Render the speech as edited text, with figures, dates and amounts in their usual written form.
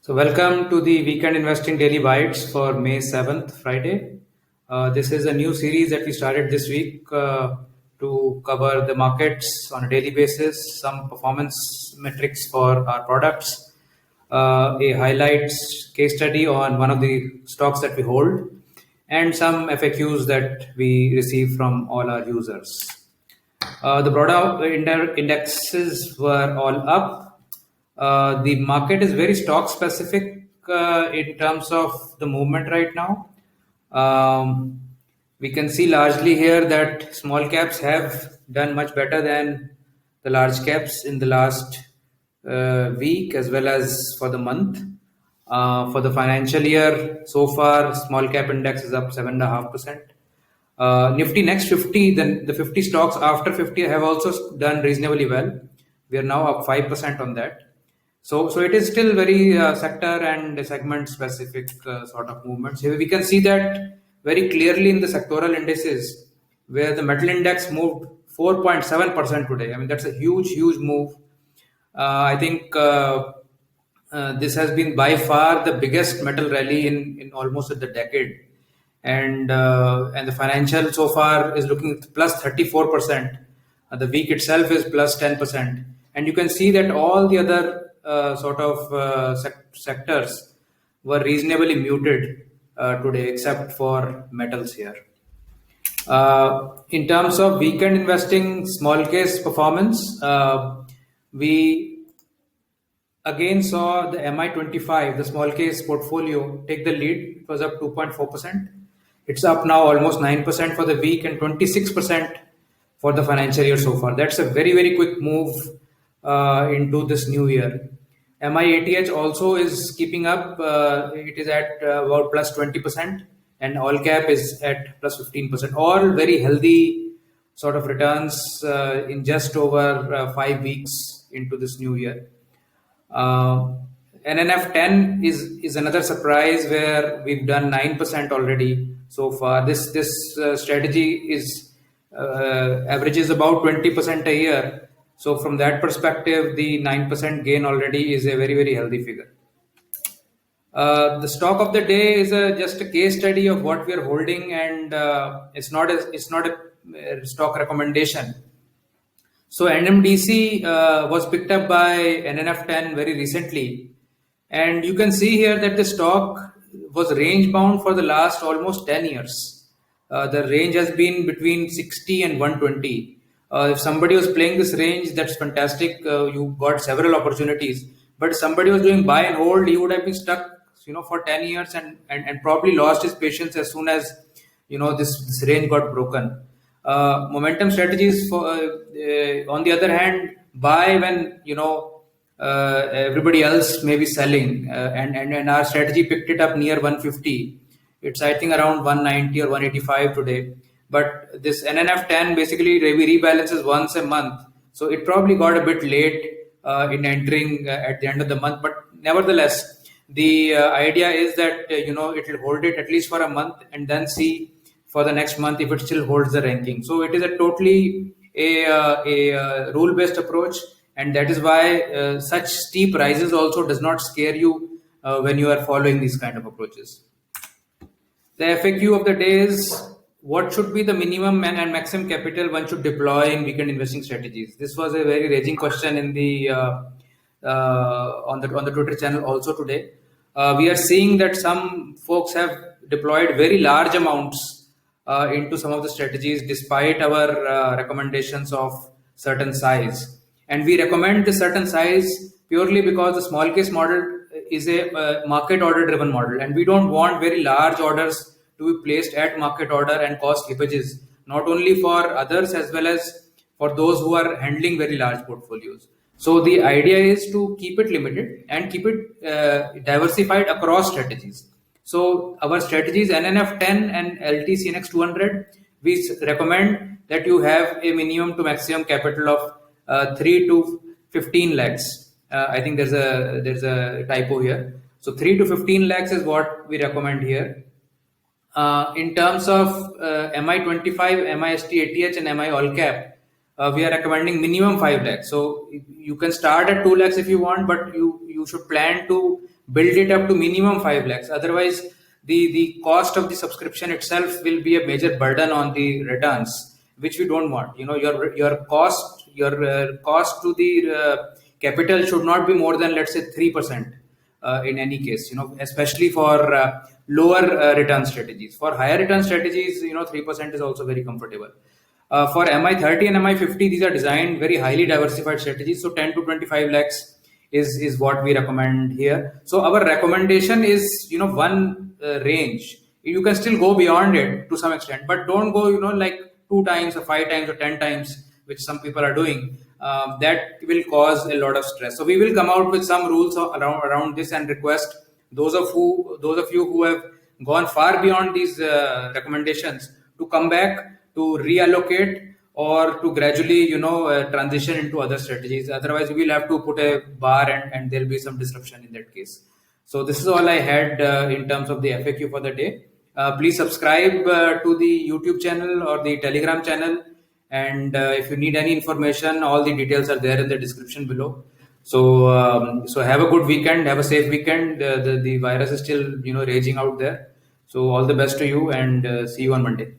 So, welcome to the Weekend Investing Daily Bites for May 7th, Friday. This is a new series that we started this week to cover the markets on a daily basis, some performance metrics for our products, a highlights case study on one of the stocks that we hold, and some FAQs that we receive from all our users. The broader indexes were all up. The market is very stock specific in terms of the movement right now. We can see largely here that small caps have done much better than the large caps in the last week as well as for the month. For the financial year, so far, small cap index is up 7.5%. Nifty Next 50, then the 50 stocks after 50 have also done reasonably well. We are now up 5% on that. So it is still very sector and segment specific sort of movements. Here we can see that very clearly in the sectoral indices, where the metal index moved 4.7% today. I mean, that's a huge move. I think this has been by far the biggest metal rally in almost the decade. And the financial so far is looking plus 34%. The week itself is plus 10%. And you can see that all the other sectors were reasonably muted today, except for metals here. In terms of weekend investing, small case performance, we again saw the MI25, the small case portfolio, take the lead. It was up 2.4%. It's up now almost 9% for the week and 26% for the financial year so far. That's a very quick move into this new year. MIATH also is keeping up. It is at about plus 20%, and all cap is at plus 15%. All very healthy sort of returns in just over 5 weeks into this new year. NNF 10 is another surprise where we've done 9% already so far. This strategy is averages about 20% a year. So from that perspective, the 9% gain already is a very healthy figure. The stock of the day is just a case study of what we are holding, and it's not a stock recommendation. So NMDC was picked up by NNF 10 very recently, and you can see here that the stock was range bound for the last almost 10 years. The range has been between 60 and 120. If somebody was playing this range, that's fantastic. You got several opportunities. But if somebody was doing buy and hold, he would have been stuck, for 10 years and probably lost his patience as soon as, this range got broken. Momentum strategies, on the other hand, buy when, everybody else may be selling. And our strategy picked it up near 150. It's, I think, around 190 or 185 today. But this NNF 10 basically rebalances once a month. So it probably got a bit late in entering at the end of the month. But nevertheless, the idea is that, it will hold it at least for a month and then see for the next month if it still holds the ranking. So it is a totally a rule-based approach. And that is why such steep rises also does not scare you when you are following these kind of approaches. The FAQ of the day is, what should be the minimum and maximum capital one should deploy in weekend investing strategies? This was a very raging question in the on the Twitter channel also today. We are seeing that some folks have deployed very large amounts into some of the strategies despite our recommendations of certain size. And we recommend the certain size purely because the small case model is a market order driven model, and we don't want very large orders to be placed at market order and cause slippages, not only for others as well as for those who are handling very large portfolios. So the idea is to keep it limited and keep it diversified across strategies. So our strategies NNF 10 and LTCNX 200, we recommend that you have a minimum to maximum capital of 3 to 15 lakhs. I think there's a typo here. So 3 to 15 lakhs is what we recommend here. In terms of MI25, MIST, ATH and MI all cap, we are recommending minimum 5 lakhs. So you can start at 2 lakhs if you want, but you should plan to build it up to minimum 5 lakhs. Otherwise, the cost of the subscription itself will be a major burden on the returns, which we don't want. Your cost to the capital should not be more than, let's say, 3%. In any case, especially for lower return strategies. For higher return strategies, 3% is also very comfortable. For MI30 and MI50, these are designed very highly diversified strategies. So 10 to 25 lakhs is what we recommend here. So our recommendation is, one range. You can still go beyond it to some extent, but don't go, like 2 times or 5 times or 10 times, which some people are doing. That will cause a lot of stress. So we will come out with some rules around this, and request those of you who have gone far beyond these recommendations to come back, to reallocate, or to gradually transition into other strategies. Otherwise, we will have to put a bar, and there'll be some disruption in that case. So this is all I had in terms of the FAQ for the day. Please subscribe to the YouTube channel or the Telegram channel. And if you need any information, all the details are there in the description below. So have a good weekend, have a safe weekend. The virus is still raging out there. So all the best to you, and see you on Monday.